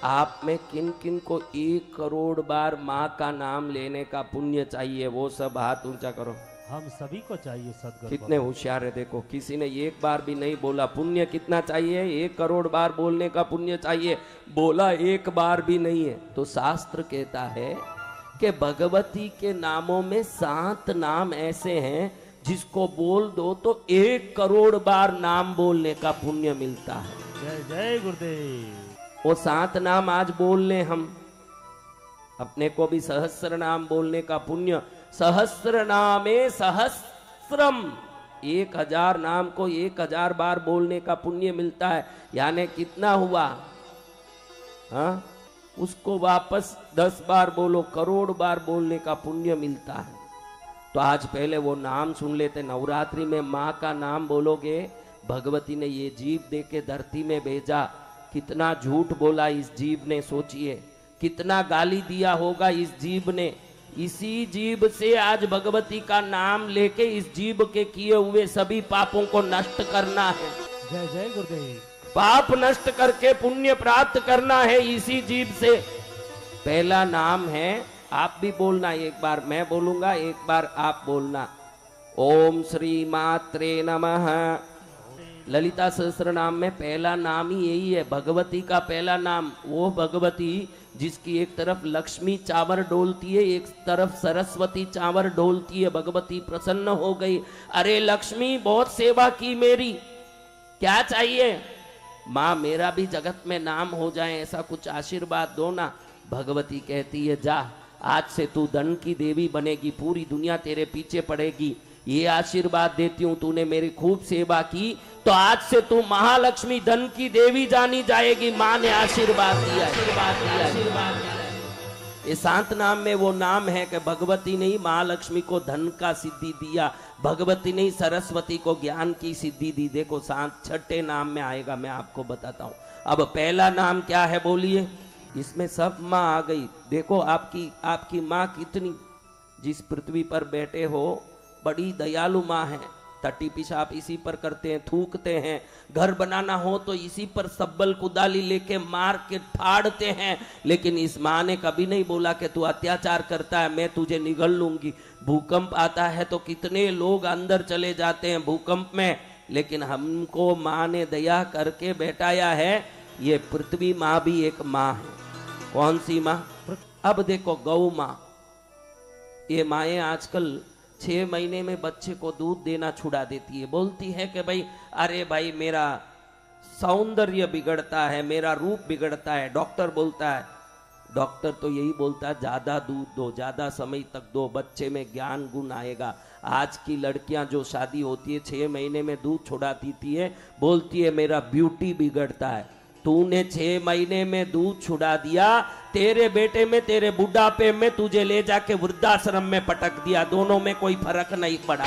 आप में किन किन को 1 करोड़ बार माँ का नाम लेने का पुण्य चाहिए, वो सब हाथ ऊंचा करो। हम सभी को चाहिए सदगुरु। कितने होशियार है देखो, किसी ने एक बार भी नहीं बोला। पुण्य कितना चाहिए? 1 करोड़ बार बोलने का पुण्य चाहिए, बोला एक बार भी नहीं है। तो शास्त्र कहता है कि भगवती के नामों में 7 नाम ऐसे हैं जिसको बोल दो तो 1 करोड़ बार नाम बोलने का पुण्य मिलता है। जय जय गुरुदेव। वो 7 नाम आज बोल लें हम, अपने को भी सहस्र नाम बोलने का पुण्य। सहस्र नामे सहस्रम, 1000 नाम को 1000 बार बोलने का पुण्य मिलता है। यानी कितना हुआ? हाँ, उसको वापस 10 बार बोलो, करोड़ बार बोलने का पुण्य मिलता है। तो आज पहले वो नाम सुन लेते। नवरात्रि में माँ का नाम बोलोगे, भगवती ने ये जीभ दे के धरती में भेजा, कितना झूठ बोला इस जीभ ने, सोचिए कितना गाली दिया होगा इस जीभ ने। इसी जीभ से आज भगवती का नाम लेके इस जीभ के किए हुए सभी पापों को नष्ट करना है। जय जय गुरुदेव। पाप नष्ट करके पुण्य प्राप्त करना है इसी जीभ से। पहला नाम है, आप भी बोलना, एक बार मैं बोलूंगा, एक बार आप बोलना। ओम श्री मात्रे नमः। ललिता सहस्त्र नाम में पहला नाम ही यही है, भगवती का पहला नाम। वो भगवती जिसकी एक तरफ लक्ष्मी चावर डोलती है, एक तरफ सरस्वती चावर डोलती है। भगवती प्रसन्न हो गई, अरे लक्ष्मी बहुत सेवा की मेरी, क्या चाहिए? माँ मेरा भी जगत में नाम हो जाए, ऐसा कुछ आशीर्वाद दो ना। भगवती कहती है जा, आज से तू धन की देवी बनेगी, पूरी दुनिया तेरे पीछे पड़ेगी। ये आशीर्वाद देती हूँ, तूने मेरी खूब सेवा की तो आज से तू महालक्ष्मी धन की देवी जानी जाएगी। माँ ने आशीर्वाद दिया, आशीर्वाद दिया। ये 7 नाम में वो नाम है कि भगवती ने ही महालक्ष्मी को धन का सिद्धि दिया, भगवती ने ही सरस्वती को ज्ञान की सिद्धि दी। देखो 7 छठे नाम में आएगा, मैं आपको बताता हूँ। अब पहला नाम क्या है बोलिए? इसमें सब माँ आ गई। देखो आपकी माँ कितनी, जिस पृथ्वी पर बैठे हो बड़ी दयालु माँ है। टट्टी पेशाब इसी पर करते हैं, थूकते हैं। घर बनाना हो तो इसी पर सब्बल कुदाली लेके मार के फाड़ते हैं। लेकिन इस माँ ने कभी नहीं बोला कि तू अत्याचार करता है, मैं तुझे निगल लूंगी। भूकंप आता है तो कितने लोग अंदर चले जाते हैं भूकंप में, लेकिन हमको माँ ने दया करके बैठाया है। ये पृथ्वी माँ भी एक माँ है। कौन सी माँ? अब देखो गौ माँ। ये माएँ आजकल 6 महीने में बच्चे को दूध देना छुड़ा देती है। बोलती है कि भाई अरे भाई मेरा सौंदर्य बिगड़ता है, मेरा रूप बिगड़ता है। डॉक्टर बोलता है, डॉक्टर तो यही बोलता है ज्यादा दूध दो, ज्यादा समय तक दो, बच्चे में ज्ञान गुण आएगा। आज की लड़कियां जो शादी होती है 6 महीने में दूध छुड़ा देती है, बोलती है मेरा ब्यूटी बिगड़ता है। तूने 6 महीने में दूध छुड़ा दिया, तेरे बेटे में तेरे बुढ़ापे में तुझे ले जाके वृद्धाश्रम में पटक दिया, दोनों में कोई फर्क नहीं पड़ा।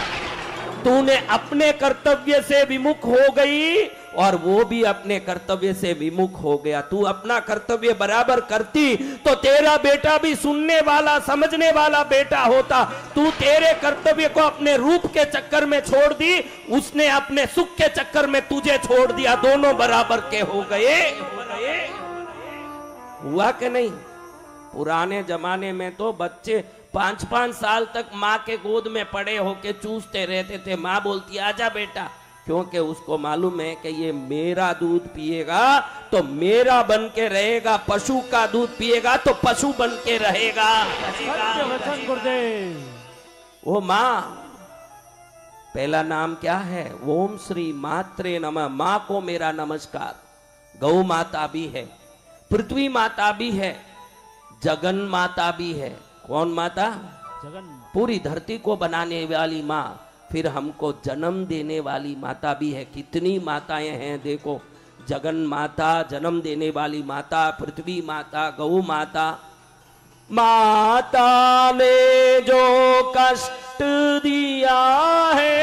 तूने अपने कर्तव्य से विमुख हो गई और वो भी अपने कर्तव्य से विमुख हो गया। तू अपना कर्तव्य बराबर करती तो तेरा बेटा भी सुनने वाला समझने वाला बेटा होता। तू तेरे कर्तव्य को अपने रूप के चक्कर में छोड़ दी, उसने अपने सुख के चक्कर में तुझे छोड़ दिया, दोनों बराबर के हो गए। हुआ कि नहीं? पुराने जमाने में तो बच्चे 5-5 साल तक माँ के गोद में पड़े होके चूसते रहते थे। माँ बोलती आजा बेटा, क्योंकि उसको मालूम है कि ये मेरा दूध पिएगा तो मेरा बन के रहेगा, पशु का दूध पिएगा तो पशु बन के रहेगा। वो माँ, पहला नाम क्या है? ओम श्री मात्रे नमः। माँ को मेरा नमस्कार। गौ माता भी है, पृथ्वी माता भी है, जगन माता भी है। कौन माता? जगन। पूरी धरती को बनाने वाली माँ, फिर हमको जन्म देने वाली माता भी है। कितनी माताएं हैं देखो, जगन माता, जन्म देने वाली माता, पृथ्वी माता, गौ माता। माता ने जो कष्ट दिया है,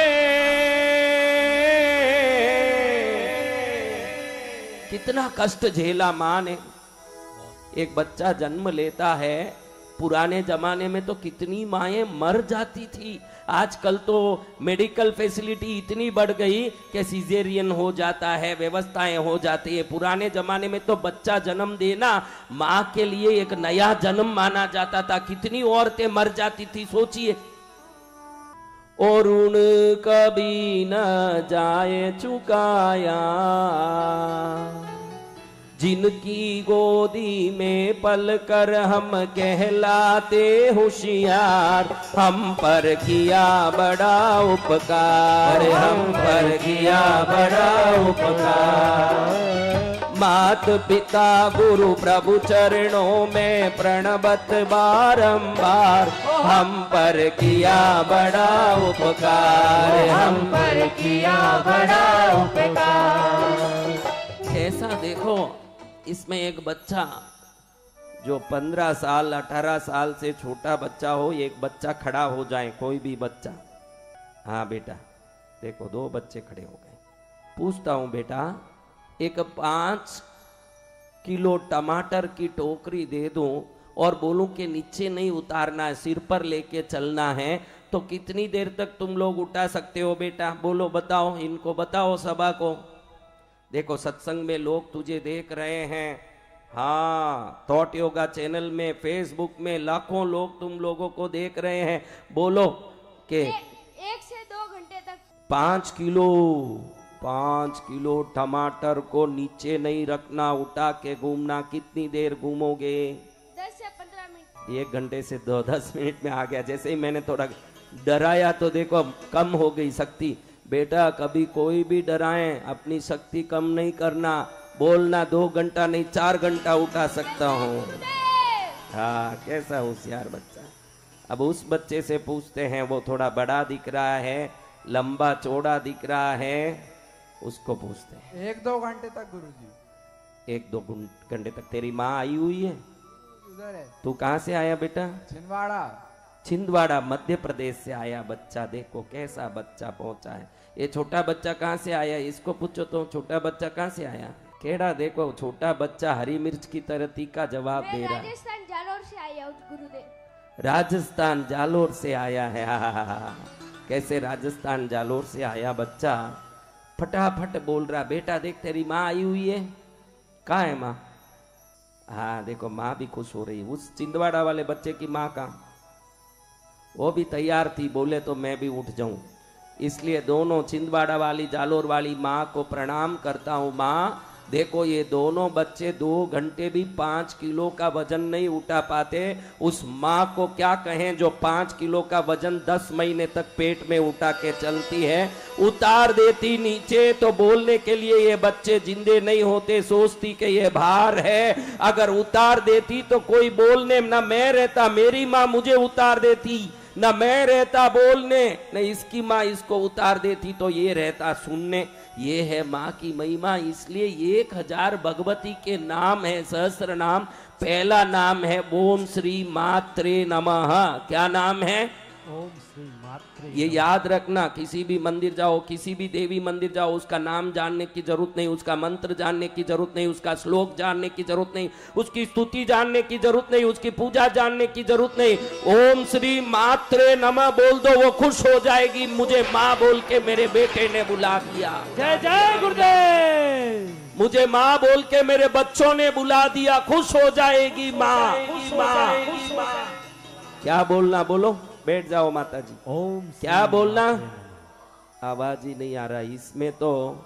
कितना कष्ट झेला माँ ने। एक बच्चा जन्म लेता है पुराने जमाने में तो कितनी माएं मर जाती थी। आजकल तो मेडिकल फैसिलिटी इतनी बढ़ गई कि सिजेरियन हो जाता है, व्यवस्थाएं हो जाती है। पुराने जमाने में तो बच्चा जन्म देना माँ के लिए एक नया जन्म माना जाता था। कितनी औरतें मर जाती थी, सोचिए। और ऋण कभी न जाए चुकाया, जिनकी गोदी में पल कर हम कहलाते होशियार, हम पर किया बड़ा उपकार, हम पर किया बड़ा उपकार। मात पिता गुरु प्रभु चरणों में प्रणवत बारंबार, हम पर किया बड़ा उपकार, हम पर किया बड़ा उपकार। कैसा देखो, इसमें एक बच्चा जो 15 साल 18 साल से छोटा बच्चा हो, एक बच्चा खड़ा हो जाए, कोई भी बच्चा। हाँ बेटा देखो, 2 बच्चे खड़े हो गए। पूछता हूं बेटा, एक 5 किलो टमाटर की टोकरी दे दूं और बोलूं कि नीचे नहीं उतारना है, सिर पर लेके चलना है, तो कितनी देर तक तुम लोग उठा सकते हो बेटा? बोलो, बताओ, इनको बताओ सभा को। देखो सत्संग में लोग तुझे देख रहे हैं, हाँ, थॉट योगा चैनल में, फेसबुक में लाखों लोग तुम लोगों को देख रहे हैं। बोलो कि 1 से 2 घंटे तक 5 किलो टमाटर को नीचे नहीं रखना, उठा के घूमना। कितनी देर घूमोगे? 10 से 15 मिनट। 1 घंटे से 10 मिनट में आ गया। जैसे ही मैंने थोड़ा डराया तो देखो कम हो गई शक्ति। बेटा कभी कोई भी डराए, अपनी शक्ति कम नहीं करना। बोलना 2 घंटा नहीं 4 घंटा उठा सकता हूँ। हाँ, कैसा होशियार बच्चा। अब उस बच्चे से पूछते हैं, वो थोड़ा बड़ा दिख रहा है, लंबा चौड़ा दिख रहा है, उसको पूछते हैं। 1-2 घंटे तक गुरुजी। 1-2 घंटे तक। तेरी माँ आई हुई है? उधर है। तू कहाँ से आया बेटा? छिंदवाड़ा मध्य प्रदेश से आया बच्चा। देखो कैसा बच्चा पहुंचा है। ये छोटा बच्चा कहाँ से आया? इसको पूछो तो, छोटा बच्चा कहाँ से आया? केड़ा देखो, छोटा बच्चा हरी मिर्च की तरह तीखा जवाब दे रहा है। राजस्थान जालोर से आया हूँ गुरुदेव। राजस्थान जालोर से आया है। कैसे राजस्थान जालोर से आया बच्चा, फटाफट बोल रहा। बेटा देख, तेरी माँ आई हुई है। कहाँ है माँ? हाँ देखो, माँ भी खुश हो रही। उस छिंदवाड़ा वाले बच्चे की माँ कहाँ? वो भी तैयार थी, बोले तो मैं भी उठ जाऊं। इसलिए दोनों छिंदवाड़ा वाली जालोर वाली माँ को प्रणाम करता हूं। माँ देखो, ये दोनों बच्चे 2 घंटे भी 5 किलो का वजन नहीं उठा पाते। उस माँ को क्या कहें जो 5 किलो का वजन 10 महीने तक पेट में उठा के चलती है। उतार देती नीचे तो बोलने के लिए ये बच्चे जिंदे नहीं होते। सोचती कि ये भार है, अगर उतार देती तो कोई बोलने ना मैं रहता, मेरी माँ मुझे उतार देती, न मैं रहता बोलने, न इसकी माँ इसको उतार देती तो ये रहता सुनने। ये है माँ की महिमा। इसलिए 1000 भगवती के नाम है, सहस्त्र नाम। पहला नाम है ओम श्री मात्रे नमः। क्या नाम है? ओम श्री मात्रे। ये याद रखना, किसी भी मंदिर जाओ, किसी भी देवी मंदिर जाओ, उसका नाम जानने की जरूरत नहीं, उसका मंत्र जानने की जरूरत नहीं, उसका श्लोक जानने की जरूरत नहीं, उसकी स्तुति जानने की जरूरत नहीं, उसकी पूजा जानने की जरूरत नहीं। ओम श्री मात्रे नमः बोल दो, वो खुश हो जाएगी। मुझे माँ बोल के मेरे बेटे ने बुला दिया। जय जय गुरुदेव। मुझे माँ बोल के मेरे बच्चों ने बुला दिया, खुश हो जाएगी माँ। क्या बोलना? बोलो, बैठ जाओ माता जी। ओम क्या बोलना? आवाज ही नहीं आ रहा। इसमें तो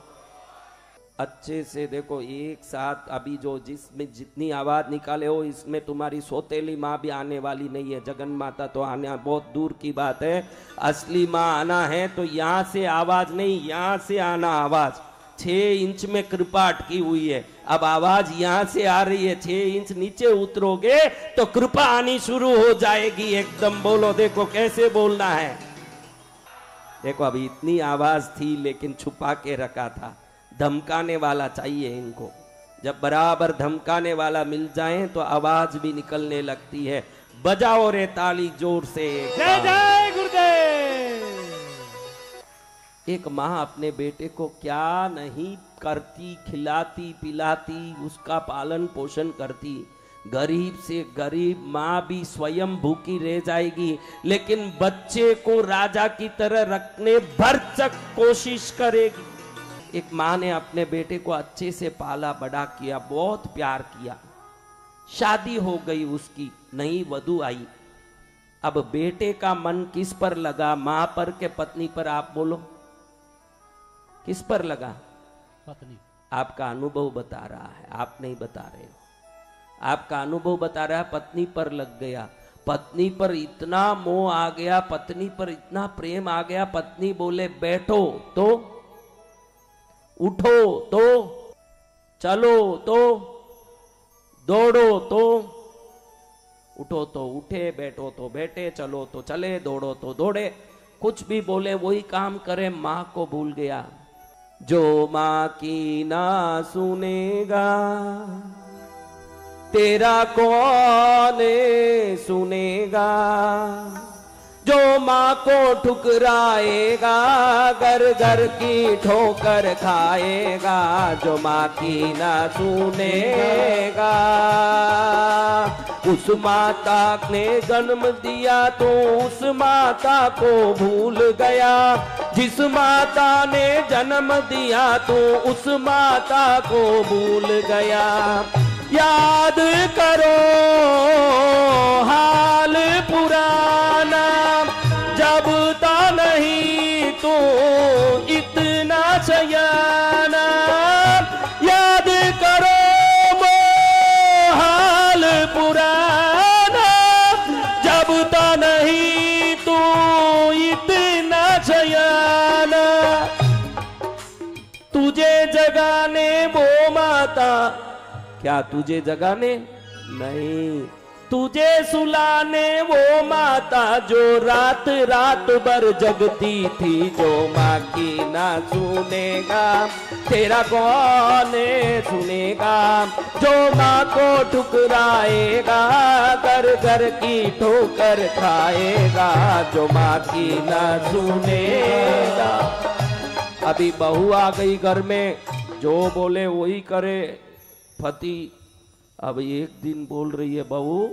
अच्छे से देखो, एक साथ अभी जो जिसमें जितनी आवाज निकाले हो, इसमें तुम्हारी सौतेली माँ भी आने वाली नहीं है। जगन माता तो आना बहुत दूर की बात है। असली माँ आना है तो यहाँ से आवाज नहीं, यहाँ से आना आवाज। 6 इंच में कृपा अटकी हुई है, अब आवाज यहां से आ रही है। 6 इंच नीचे उतरोगे तो कृपा आनी शुरू हो जाएगी एकदम। बोलो, देखो कैसे बोलना है। देखो अभी इतनी आवाज थी लेकिन छुपा के रखा था। धमकाने वाला चाहिए इनको। जब बराबर धमकाने वाला मिल जाए तो आवाज भी निकलने लगती है। बजाओ रे ताली जोर से। जय जय गुरुदेव। एक माँ अपने बेटे को क्या नहीं करती, खिलाती पिलाती, उसका पालन पोषण करती। गरीब से गरीब माँ भी स्वयं भूखी रह जाएगी, लेकिन बच्चे को राजा की तरह रखने भरसक कोशिश करेगी। एक माँ ने अपने बेटे को अच्छे से पाला बड़ा किया, बहुत प्यार किया। शादी हो गई उसकी, नई वधू आई। अब बेटे का मन किस पर लगा, माँ पर के पत्नी पर? आप बोलो, किस पर लगा? पत्नी। आपका अनुभव बता रहा है, आप नहीं बता रहे हो। आपका अनुभव बता रहा है पत्नी पर लग गया। पत्नी पर इतना मोह आ गया, पत्नी पर इतना प्रेम आ गया, पत्नी बोले बैठो तो, उठो तो, चलो तो, दौड़ो तो, उठो तो उठे, बैठो तो बैठे, चलो तो चले, दौड़ो तो दौड़े। कुछ भी बोले वही काम करे, माँ को भूल गया। जो माँ की ना सुनेगा तेरा कौन सुनेगा, जो माँ को ठुकराएगा घर घर की ठोकर खाएगा। जो माँ की ना सुनेगा, उस माता ने जन्म दिया तो उस माता को भूल गया। जिस माता ने जन्म दिया तो उस माता को भूल गया। याद करो हाल पुराना, जब ता नहीं तो इतना सयाना। याद करो हाल पुराना, जब ता नहीं तो इतना सयाना। तुझे जगाने वो माता, क्या तुझे जगाने? नहीं, तुझे सुलाने वो माता जो रात रात भर जगती थी। जो माँ की ना सुनेगा तेरा कौन सुनेगा। जो माँ को ठुकराएगा घर घर की ठोकर खाएगा। जो माँ की ना सुनेगा। अभी बहू आ गई घर में, जो बोले वही करे पति। अब एक दिन बोल रही है बहू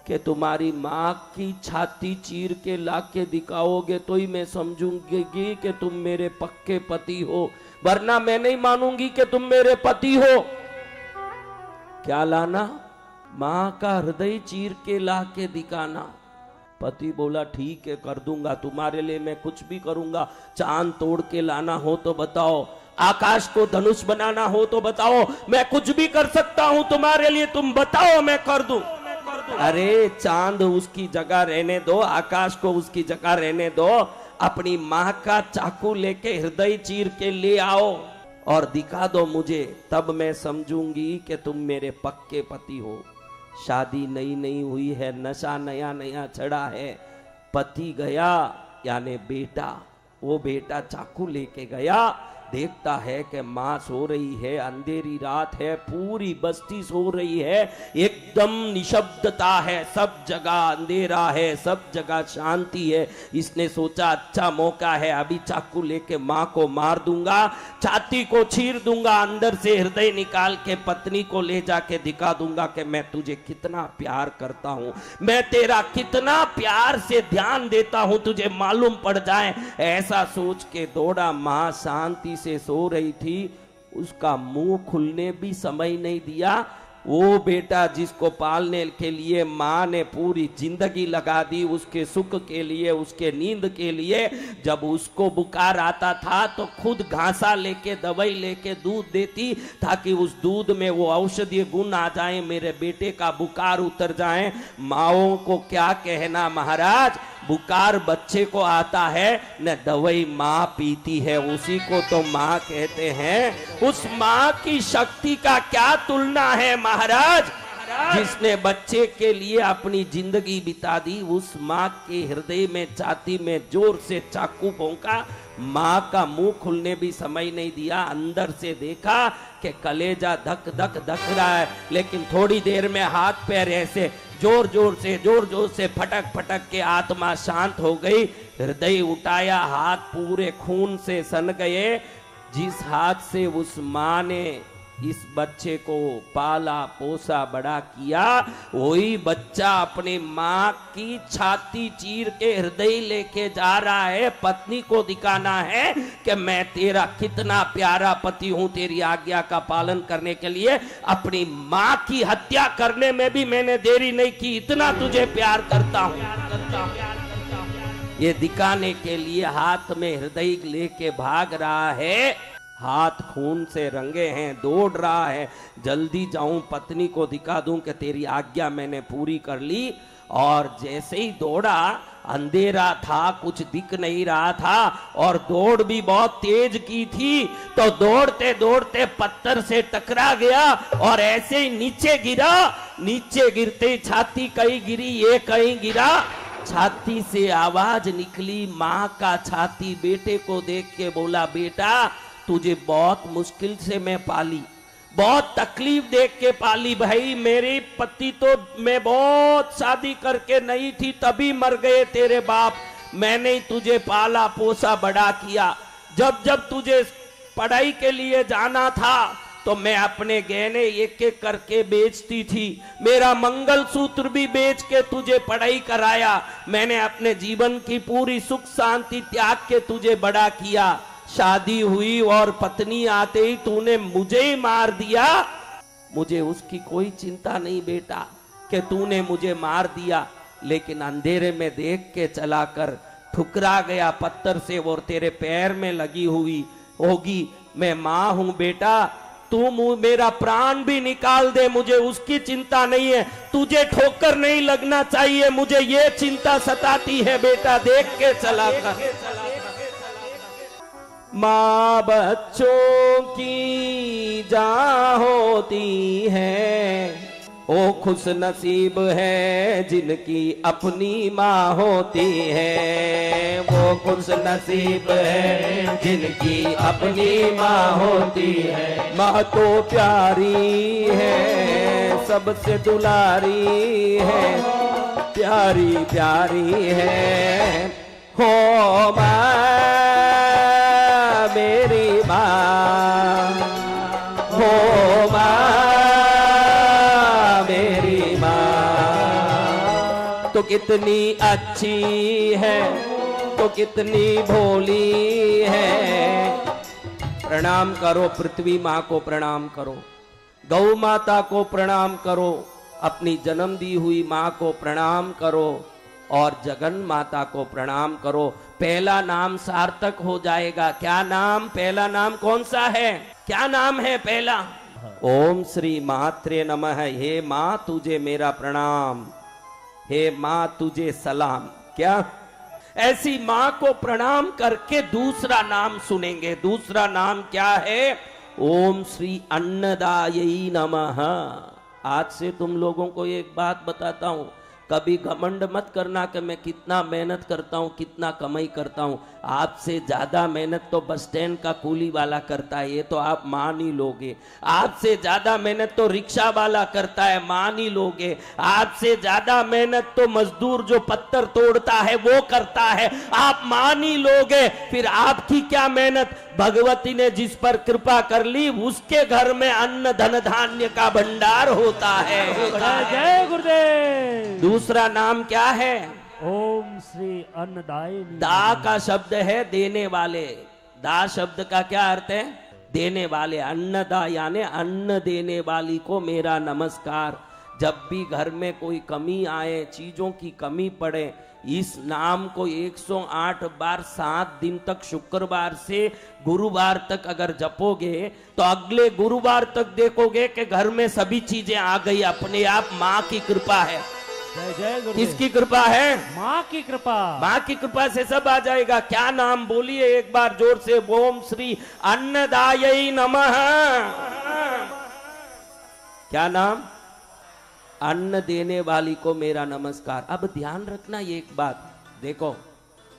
कि तुम्हारी माँ की छाती चीर के लाके दिखाओगे तो ही मैं समझूंगी कि तुम मेरे पक्के पति हो, वरना मैं नहीं मानूंगी कि तुम मेरे पति हो। क्या लाना? माँ का हृदय चीर के लाके दिखाना। पति बोला ठीक है कर दूंगा, तुम्हारे लिए मैं कुछ भी करूंगा। चांद तोड़ के लाना हो तो बताओ, आकाश को धनुष बनाना हो तो बताओ, मैं कुछ भी कर सकता हूं तुम्हारे लिए, तुम बताओ मैं कर दूं। अरे चांद उसकी जगह रहने दो, आकाश को उसकी जगह रहने दो। अपनी माँ का चाकू लेके हृदय चीर के ले आओ और दिखा दो मुझे, तब मैं समझूंगी कि तुम मेरे पक्के पति हो। शादी नई नई हुई है, नशा नया नया चढ़ा है। पति गया यानी बेटा, वो बेटा चाकू लेके गया, देखता है कि माँ सो रही है, अंधेरी रात है, पूरी बस्ती सो रही है, एकदम निशब्दता है, सब जगह अंधेरा है, सब जगह शांति है। इसने सोचा अच्छा मौका है, अभी चाकू लेके माँ को मार दूंगा, छाती को चीर दूंगा, अंदर से हृदय निकाल के पत्नी को ले जाके दिखा दूंगा कि मैं तुझे कितना प्यार करता हूँ, मैं तेरा कितना प्यार से ध्यान देता हूँ, तुझे मालूम पड़ जाए। ऐसा सोच के दौड़ा। माँ शांति से सो रही थी, उसका मुंह खुलने भी समय नहीं दिया। वो बेटा जिसको पालने के लिए माँ ने पूरी जिंदगी लगा दी, उसके सुख के लिए, उसके नींद के लिए, जब उसको बुखार आता था तो खुद घासा लेके दवाई लेके दूध देती ताकि उस दूध में वो औषधीय गुण आ जाए, मेरे बेटे का बुखार उतर जाए। माओं को क्या कहना महाराज, बुखार बच्चे को आता है न दवाई माँ पीती है, उसी को तो माँ कहते हैं। उस माँ की शक्ति का क्या तुलना है महाराज, जिसने बच्चे के लिए अपनी जिंदगी बिता दी। उस माँ के हृदय में, छाती में जोर से चाकू भोंका, माँ का मुंह खुलने भी समय नहीं दिया। अंदर से देखा कि कलेजा धक धक धक रहा है, लेकिन थोड़ी देर में हाथ पैर ऐसे जोर जोर से फटक फटक के आत्मा शांत हो गई। हृदय उठाया, हाथ पूरे खून से सन गए। जिस हाथ से उस माँ ने इस बच्चे को पाला पोसा बड़ा किया, वही बच्चा अपने माँ की छाती चीर के हृदय लेके जा रहा है। पत्नी को दिखाना है कि मैं तेरा कितना प्यारा पति हूं, तेरी आज्ञा का पालन करने के लिए अपनी माँ की हत्या करने में भी मैंने देरी नहीं की, इतना तुझे प्यार करता हूं। ये दिखाने के लिए हाथ में हृदय लेके भाग रहा है, हाथ खून से रंगे हैं, दौड़ रहा है, जल्दी जाऊं पत्नी को दिखा दूं कि तेरी आज्ञा मैंने पूरी कर ली। और जैसे ही दौड़ा, अंधेरा था, कुछ दिख नहीं रहा था और दौड़ भी बहुत तेज की थी, तो दौड़ते दौड़ते पत्थर से टकरा गया और ऐसे ही नीचे गिरा। नीचे गिरते छाती कहीं गिरी, ये कहीं गिरा, छाती से आवाज निकली, माँ का छाती बेटे को देख के बोला, बेटा तुझे बहुत मुश्किल से मैं पाली, बहुत तकलीफ देख के पाली भाई। मेरे पति तो मैं बहुत शादी करके नहीं थी तभी मर गए तेरे बाप, मैंने ही तुझे पाला पोसा बड़ा किया। जब जब तुझे पढ़ाई के लिए जाना था तो मैं अपने गहने एक एक करके बेचती थी, मेरा मंगलसूत्र भी बेच के तुझे पढ़ाई कराया। मैंने अपने जीवन की पूरी सुख शांति त्याग के तुझे बड़ा किया। शादी हुई और पत्नी आते ही तूने मुझे ही मार दिया। मुझे उसकी कोई चिंता नहीं बेटा कि तूने मुझे मार दिया, लेकिन अंधेरे में देख के चला कर ठुकरा गया पत्थर से और तेरे पैर में लगी हुई होगी। मैं माँ हूं बेटा, तू मेरा प्राण भी निकाल दे, मुझे उसकी चिंता नहीं है, तुझे ठोकर नहीं लगना चाहिए, मुझे ये चिंता सताती है बेटा, देख के चला कर। माँ बच्चों की जान होती है, ओ खुश नसीब है जिनकी अपनी माँ होती है, वो खुश नसीब है जिनकी अपनी माँ होती है। माँ तो प्यारी है, सबसे दुलारी है, प्यारी प्यारी है, हो माँ मेरी माँ, हो माँ मेरी माँ तो कितनी अच्छी है, तो कितनी भोली है। प्रणाम करो पृथ्वी माँ को, प्रणाम करो गौ माता को, प्रणाम करो अपनी जन्म दी हुई माँ को, प्रणाम करो और जगन माता को प्रणाम करो। पहला नाम सार्थक हो जाएगा। क्या नाम? पहला नाम कौन सा है? क्या नाम है पहला? ओम श्री मात्रे नमः। हे माँ तुझे मेरा प्रणाम, हे माँ तुझे सलाम। क्या? ऐसी माँ को प्रणाम करके दूसरा नाम सुनेंगे। दूसरा नाम क्या है? ओम श्री अन्नदायी नमः। आज से तुम लोगों को एक बात बताता हूं, कभी घमंड मत करना कि मैं कितना मेहनत करता हूँ, कितना कमाई करता हूँ। आपसे ज्यादा मेहनत तो बस स्टैंड का कूली वाला करता है, ये तो आप मान ही लोगे। आपसे ज्यादा मेहनत तो रिक्शा वाला करता है, मान ही लोगे। आपसे ज्यादा मेहनत तो मजदूर जो पत्थर तोड़ता है वो करता है, आप मान ही लोगे। फिर आपकी क्या मेहनत? भगवती ने जिस पर कृपा कर ली उसके घर में अन्न धन धान्य का भंडार होता है। जय गुरुदेव। दूसरा नाम क्या है? ओम श्री अन्नदायिनी। दा का शब्द है देने वाले। दा शब्द का क्या अर्थ है? देने वाले। अन्नदा यानी अन्न देने वाली को मेरा नमस्कार। जब भी घर में कोई कमी आए, चीजों की कमी पड़े, इस नाम को 108 बार 7 दिन तक, शुक्रवार से गुरुवार तक अगर जपोगे तो अगले गुरुवार तक देखोगे कि घर में सभी चीजें आ गई अपने आप। माँ की कृपा है। जय जय गुरुदेव। किसकी कृपा है? माँ की कृपा। माँ की कृपा से सब आ जाएगा। क्या नाम? बोलिए एक बार जोर से। ओम श्री अन्नदायी नमः। क्या नाम? अन्न देने वाली को मेरा नमस्कार। अब ध्यान रखना ये एक बात, देखो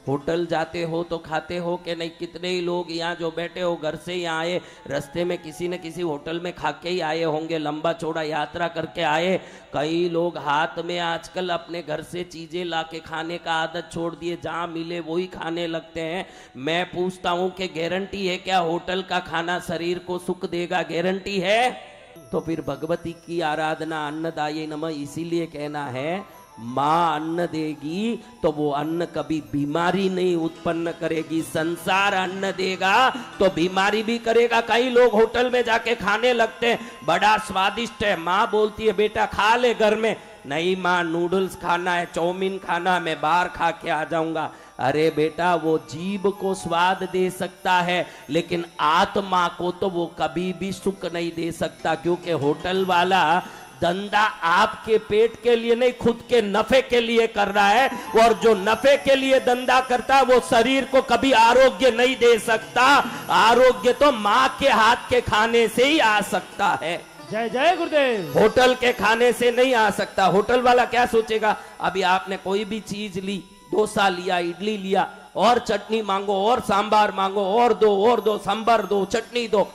होटल जाते हो तो खाते हो कि नहीं? कितने ही लोग यहाँ जो बैठे हो घर से यहाँ आए, रास्ते में किसी न किसी होटल में खा के ही आए होंगे, लंबा चौड़ा यात्रा करके आए। कई लोग हाथ में आजकल अपने घर से चीजें ला के खाने का आदत छोड़ दिए, जहाँ मिले वही खाने लगते हैं। मैं पूछता हूँ कि गारंटी है क्या होटल का खाना शरीर को सुख देगा? गारंटी है? तो फिर भगवती की आराधना अन्नदायिनी नमः इसीलिए कहना है, माँ अन्न देगी तो वो अन्न कभी बीमारी नहीं उत्पन्न करेगी। संसार अन्न देगा तो बीमारी भी करेगा। कई लोग होटल में जाके खाने लगते हैं, बड़ा स्वादिष्ट है, माँ बोलती है बेटा खा ले घर में। नहीं माँ, नूडल्स खाना है, चाउमीन खाना, मैं बाहर खा के आ जाऊंगा। अरे बेटा, वो जीभ को स्वाद दे सकता है लेकिन आत्मा को तो वो कभी भी सुख नहीं दे सकता, क्योंकि होटल वाला धंधा आपके पेट के लिए नहीं, खुद के नफे के लिए कर रहा है। और जो नफे के लिए धंधा करता है वो शरीर को कभी आरोग्य नहीं दे सकता। आरोग्य तो माँ के हाथ के खाने से ही आ सकता है। जय जय गुरुदेव। होटल के खाने से नहीं आ सकता। होटल वाला क्या सोचेगा, अभी आपने कोई भी चीज ली, डोसा लिया, इडली लिया, और चटनी मांगो, और सांबार मांगो, और दो सांबार दो, चटनी दो।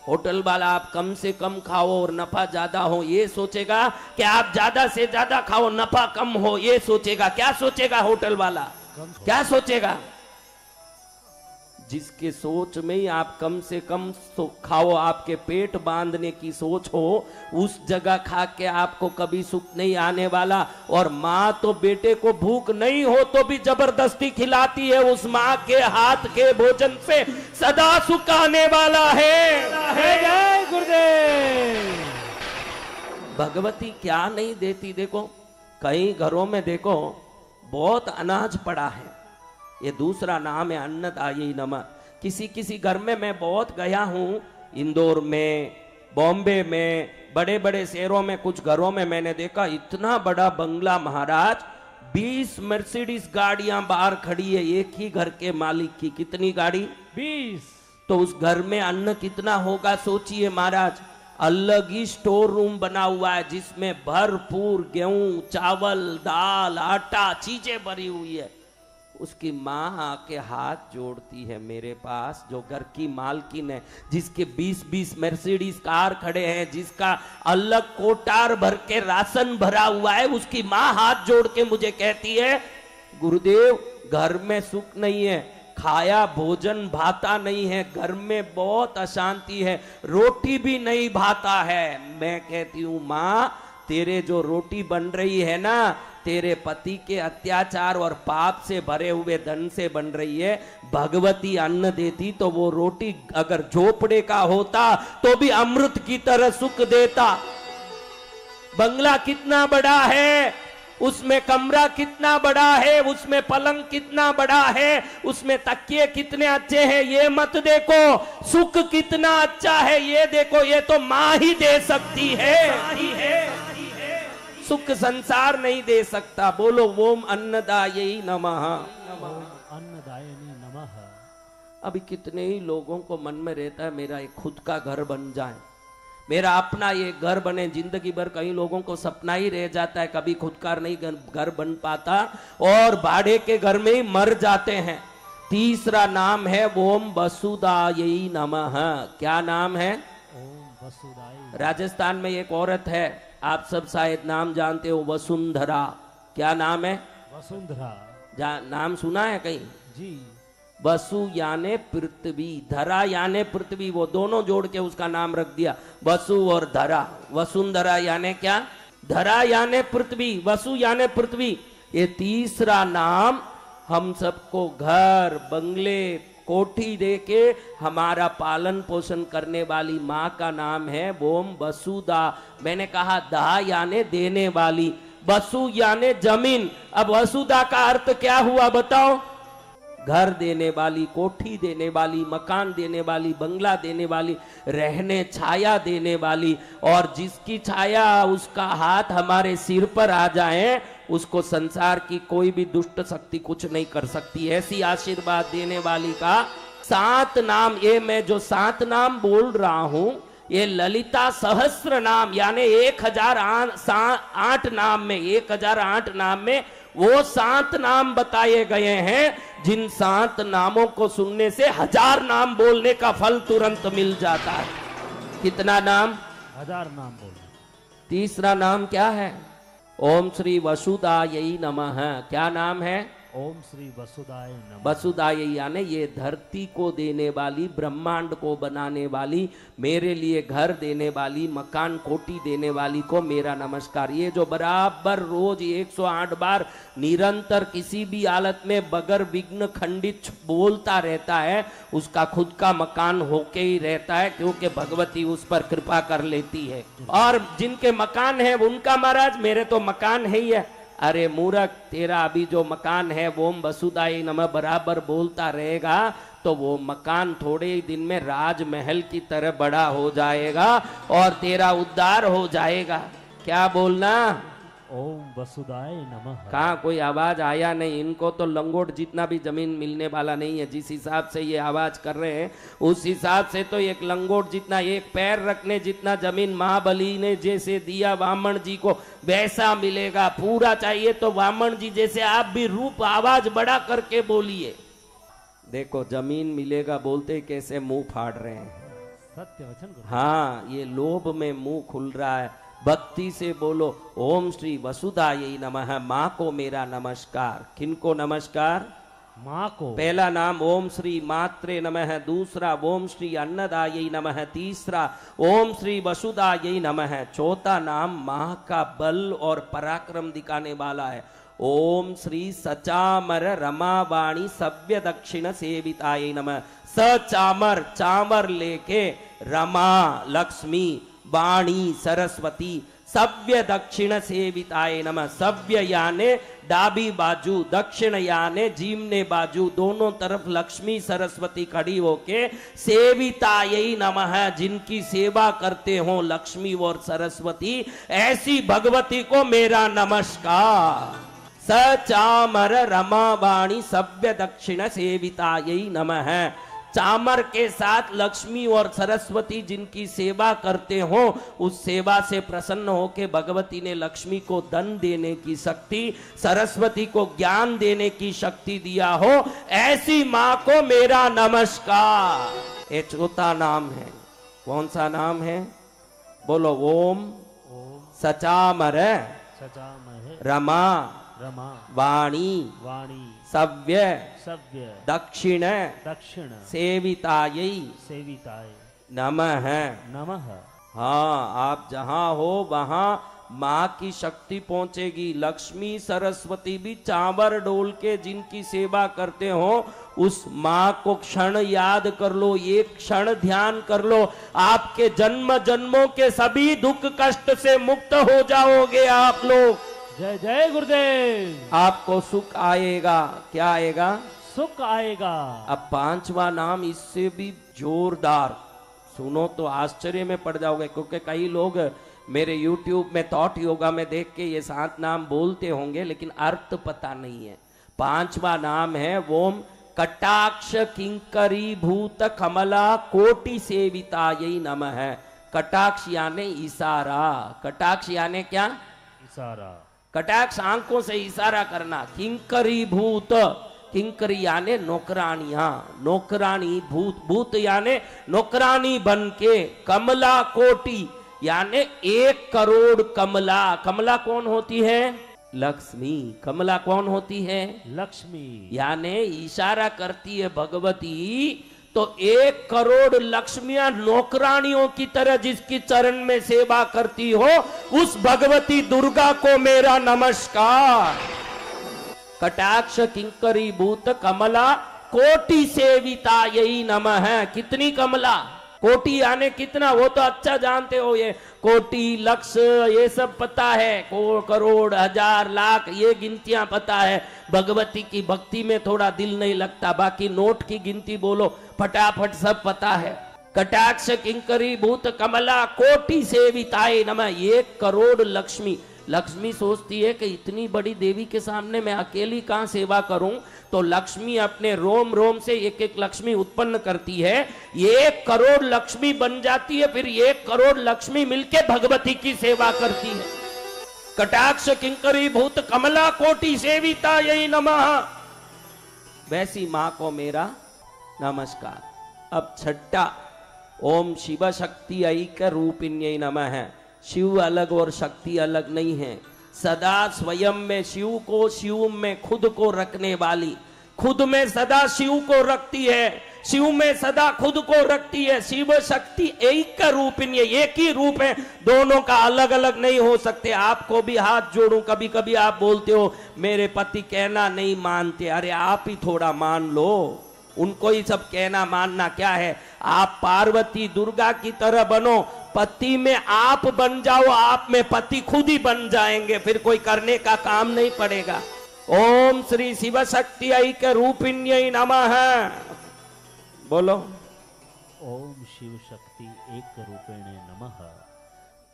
होटल वाला आप कम से कम खाओ और नफा ज्यादा हो ये सोचेगा, कि आप ज्यादा से ज्यादा खाओ नफा कम हो ये सोचेगा। क्या सोचेगा होटल वाला? क्या सोचेगा? जिसके सोच में ही आप कम से कम खाओ, आपके पेट बांधने की सोच हो, उस जगह खा के आपको कभी सुख नहीं आने वाला। और माँ तो बेटे को भूख नहीं हो तो भी जबरदस्ती खिलाती है, उस माँ के हाथ के भोजन से सदा सुख आने वाला है। जय जय गुरुदेव। भगवती क्या नहीं देती? देखो कई घरों में देखो बहुत अनाज पड़ा है, ये दूसरा नाम है अन्नदायिनी नमः। किसी किसी घर में मैं बहुत गया हूं, इंदौर में, बॉम्बे में, बड़े बड़े शहरों में, कुछ घरों में मैंने देखा इतना बड़ा बंगला महाराज, 20 मर्सिडीज गाड़ियां बाहर खड़ी है एक ही घर के मालिक की। कितनी गाड़ी? 20। तो उस घर में अन्न कितना होगा सोचिए महाराज। अलग ही स्टोर रूम बना हुआ है जिसमें भरपूर गेहूं, चावल, दाल, आटा, चीजें भरी हुई है। उसकी माँ आके हाथ जोड़ती है मेरे पास, जो घर की मालकिन है, जिसके 20-20 मर्सिडीज कार खड़े हैं, जिसका अलग कोटार भर के राशन भरा हुआ है, उसकी माँ हाथ जोड़ के मुझे कहती है, गुरुदेव घर में सुख नहीं है, खाया भोजन भाता नहीं है, घर में बहुत अशांति है, रोटी भी नहीं भाता है। मैं कहती हूँ माँ, तेरे जो रोटी बन रही है ना, तेरे पति के अत्याचार और पाप से भरे हुए धन से बन रही है। भगवती अन्न देती तो वो रोटी अगर झोपड़े का होता तो भी अमृत की तरह सुख देता। बंगला कितना बड़ा है, उसमें कमरा कितना बड़ा है, उसमें पलंग कितना बड़ा है, उसमें तकिए कितने अच्छे हैं, ये मत देखो। सुख कितना अच्छा है ये देखो, ये तो माँ ही दे सकती है। सुख संसार नहीं दे सकता। बोलो ओम अन्नदायिनी नमः। अन्नदायिनी नमः। अभी कितने ही लोगों को मन में रहता है मेरा एक खुद का घर बन जाए, मेरा अपना ये घर बने। जिंदगी भर कई लोगों को सपना ही रह जाता है, कभी खुद का नहीं घर बन पाता और भाड़े के घर में ही मर जाते हैं। तीसरा नाम है ओम वसुदायिनी नमः। क्या नाम है? ओम वसुदाई। राजस्थान में एक औरत है, आप सब शायद नाम जानते हो, वसुंधरा। क्या नाम है? वसुंधरा। नाम सुना है कहीं? जी। वसु याने पृथ्वी, धरा याने पृथ्वी, वो दोनों जोड़ के उसका नाम रख दिया वसु और धरा। वसुंधरा याने क्या? धरा याने पृथ्वी, वसु याने पृथ्वी। ये तीसरा नाम हम सबको घर, बंगले, कोठी देके हमारा पालन पोषण करने वाली माँ का नाम है ओम वसुदा। मैंने कहा दा याने देने वाली, वसु याने जमीन। अब वसुदा का अर्थ क्या हुआ बताओ? घर देने वाली, कोठी देने वाली, मकान देने वाली, बंगला देने वाली, रहने छाया देने वाली। और जिसकी छाया, उसका हाथ हमारे सिर पर आ जाए, उसको संसार की कोई भी दुष्ट शक्ति कुछ नहीं कर सकती। ऐसी आशीर्वाद देने वाली का 7 नाम, ये मैं जो 7 नाम बोल रहा हूं, ये ललिता सहस्त्र नाम यानी 1008 नाम में, 1008 नाम में वो 7 नाम बताए गए हैं जिन 7 नामों को सुनने से 1000 नाम बोलने का फल तुरंत मिल जाता है। कितना नाम? 1000 नाम बोलो। तीसरा नाम क्या है? ओम श्री वसुदायै नमः। क्या नाम है? ओम श्री वसुदाय नमः। वसुदायै यानी ये धरती को देने वाली, ब्रह्मांड को बनाने वाली, मेरे लिए घर देने वाली, मकान कोठी देने वाली को मेरा नमस्कार। ये जो बराबर रोज 108 बार निरंतर किसी भी हालत में बगैर विघ्न खंडित बोलता रहता है, उसका खुद का मकान होके ही रहता है, क्योंकि भगवती उस पर कृपा कर लेती है। और जिनके मकान है उनका महाराज मेरे तो मकान है ही है। अरे मूर्ख, तेरा अभी जो मकान है वो ओम वसुदाय नमः बराबर बोलता रहेगा तो वो मकान थोड़े ही दिन में राजमहल की तरह बड़ा हो जाएगा और तेरा उद्धार हो जाएगा। क्या बोलना? ओम वसुदाय नमः। कहाँ कोई आवाज आया नहीं। इनको तो लंगोट जितना भी जमीन मिलने वाला नहीं है। जिस हिसाब से ये आवाज कर रहे हैं उस हिसाब से तो एक लंगोट जितना, एक पैर रखने जितना जमीन महाबली ने जैसे दिया वामन जी को वैसा मिलेगा। पूरा चाहिए तो वामन जी जैसे आप भी रूप आवाज बड़ा करके बोलिए। देखो जमीन मिलेगा बोलते कैसे मुंह फाड़ रहे हैं। सत्य वचन गुरु। हाँ, ये लोभ में मुंह खुल रहा है। भक्ति से बोलो ओम श्री वसुदायै नमः। माँ को मेरा नमस्कार। किनको नमस्कार? माँ को। पहला नाम ओम श्री मात्रे नमः, दूसरा ओम श्री अन्नदायै नमः, तीसरा ओम श्री वसुदायै नमः, चौथा नाम माँ का बल और पराक्रम दिखाने वाला है। ओम श्री सचामर रमावाणी सव्य दक्षिण सेवितायै नमः। सचामर, चामर लेके, रमा लक्ष्मी, वाणी सरस्वती, सव्य दक्षिण सेविताय नमः। सव्य याने डाबी बाजू, दक्षिण याने जीमने बाजू, दोनों तरफ लक्ष्मी सरस्वती खड़ी होके सेवितायै नमः, जिनकी सेवा करते हो लक्ष्मी और सरस्वती, ऐसी भगवती को मेरा नमस्कार। सचामर रमावाणी सव्य दक्षिण सेवितायै नमः। चामर के साथ लक्ष्मी और सरस्वती जिनकी सेवा करते हो, उस सेवा से प्रसन्न होके भगवती ने लक्ष्मी को धन देने की शक्ति, सरस्वती को ज्ञान देने की शक्ति दिया हो, ऐसी माँ को मेरा नमस्कार। ये चौथा नाम है। कौन सा नाम है? बोलो ओम ओम सचामर सचामहे रमा रमा वाणी वाणी सव्य सव्य दक्षिण दक्षिण सेवितायै सेविताय नमः। नमः। हाँ, आप जहां हो वहां माँ की शक्ति पहुंचेगी। लक्ष्मी सरस्वती भी चावर डोल के जिनकी सेवा करते हो, उस माँ को क्षण याद कर लो, एक क्षण ध्यान कर लो, आपके जन्म जन्मों के सभी दुख कष्ट से मुक्त हो जाओगे आप लोग। जय जय गुरुदेव। आपको सुख आएगा। क्या आएगा? सुख आएगा। अब 5वां नाम इससे भी जोरदार। सुनो तो आश्चर्य में पड़ जाओगे, क्योंकि कई लोग मेरे YouTube में थॉट योगा में देख के ये 7 नाम बोलते होंगे लेकिन अर्थ पता नहीं है। 5वां नाम है ओम कटाक्ष किंकरी भूत कमला कोटि सेवितायै नमः। कटाक्ष यानी इशारा। कटाक्ष यानी क्या? इशारा। कटाक्ष आंखों से इशारा करना। किंकरी भूत, किंकरी यानी नौकरानियां, नौकरानी भूत, भूत यानी नौकरानी बन के, कमला कोटि यानी 1 करोड़ कमला। कमला कौन होती है? लक्ष्मी। कमला कौन होती है? लक्ष्मी। यानी इशारा करती है भगवती, तो 1 करोड़ लक्ष्मियां नौकरानियों की तरह जिसकी चरण में सेवा करती हो, उस भगवती दुर्गा को मेरा नमस्कार। कटाक्ष किंकरी भूत कमला कोटि सेवितायै नमः। कितनी कमला? कोटि यानी कितना, वो तो अच्छा जानते हो। ये कोटि लक्ष ये सब पता है, करोड़ हजार लाख ये गिनतियां पता है। भगवती की भक्ति में थोड़ा दिल नहीं लगता, बाकी नोट की गिनती बोलो फटाफट सब पता है। कटाक्ष किंकरी भूत कमला कोटि सेविताय नमः। 1 करोड़ लक्ष्मी। लक्ष्मी सोचती है कि इतनी बड़ी देवी के सामने मैं अकेली कहां सेवा करूं, तो लक्ष्मी अपने रोम रोम से एक एक लक्ष्मी उत्पन्न करती है। 1 करोड़ लक्ष्मी बन जाती है, फिर 1 करोड़ लक्ष्मी मिलके भगवती की सेवा करती है। कटाक्ष किंकरी भूत कमला कोटि सेविता यही नमः। वैसी मां को मेरा नमस्कार। अब छठा, ओम शिव शक्ति ऐक रूपिण्यै नमः है। शिव अलग और शक्ति अलग नहीं है। सदा स्वयं में शिव को, शिव में खुद को रखने वाली, खुद में सदा शिव को रखती है, शिव में सदा खुद को रखती है। शिव शक्ति एक रूपिण्य, एक ही रूप है, दोनों का अलग अलग नहीं हो सकते। आपको भी हाथ जोड़ूं, कभी कभी आप बोलते हो मेरे पति कहना नहीं मानते, अरे आप ही थोड़ा मान लो, उनको ही सब कहना मानना क्या है। आप पार्वती दुर्गा की तरह बनो, पति में आप बन जाओ, आप में पति खुद ही बन जाएंगे, फिर कोई करने का काम नहीं पड़ेगा। ओम श्री शिव शक्ति ऐक रूपिण्यै नमः। बोलो ओम शिव शक्ति एक रूपेणे नमः।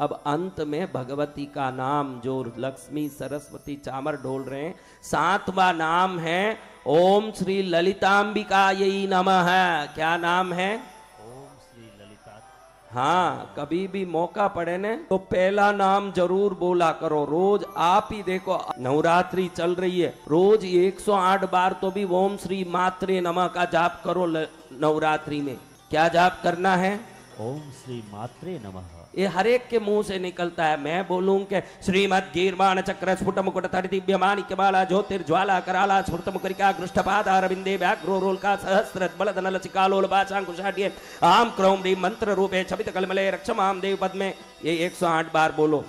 अब अंत में भगवती का नाम जो लक्ष्मी सरस्वती चामर ढोल रहे हैं, सातवां नाम है ओम श्री ललितांबिकायै नमः। क्या नाम है? ओम श्री ललिता। हाँ, कभी भी मौका पड़े ने तो पहला नाम जरूर बोला करो। रोज आप ही देखो, नवरात्रि चल रही है, रोज 108 बार तो भी ओम श्री मात्रे नमः का जाप करो। नवरात्रि में क्या जाप करना है? ओम श्री मात्रे नमः। ये हर एक के मुंह से निकलता है। मैं बोलूं कि श्रीमद गीर्वाण चक्र स्फुट मुकुट तट दिव्य माणिक्य बाला ज्योतिर्ज्वाला कराला स्फुट मुकरिका गृष्टपाद अरविंदे व्याघ्रो रोलका सहस्र बलद नल चिकालोल बाचांकुशाढ्ये आम क्रौम री मंत्र रूपे छबित कलमले रक्षमाम देव पद में। ये 108 बार बोलो।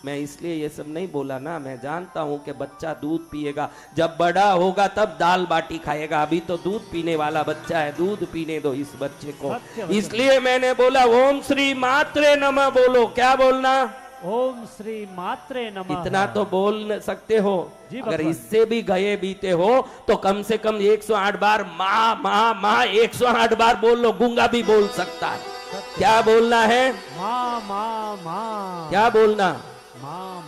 मैं इसलिए ये सब नहीं बोला ना, मैं जानता हूं कि बच्चा दूध पिएगा, जब बड़ा होगा तब दाल बाटी खाएगा। अभी तो दूध पीने वाला बच्चा है, दूध पीने दो इस बच्चे को, इसलिए मैंने बोला ओम श्री मात्रे नमः बोलो। क्या बोलना? ओम श्री मात्रे नमः। इतना तो बोल सकते हो। अगर इससे भी गए बीते हो तो कम से कम 108 बार माँ माँ माँ 108 बार बोल लो। गूंगा भी बोल सकता है। क्या बोलना है? माँ माँ माँ। क्या बोलना? माँ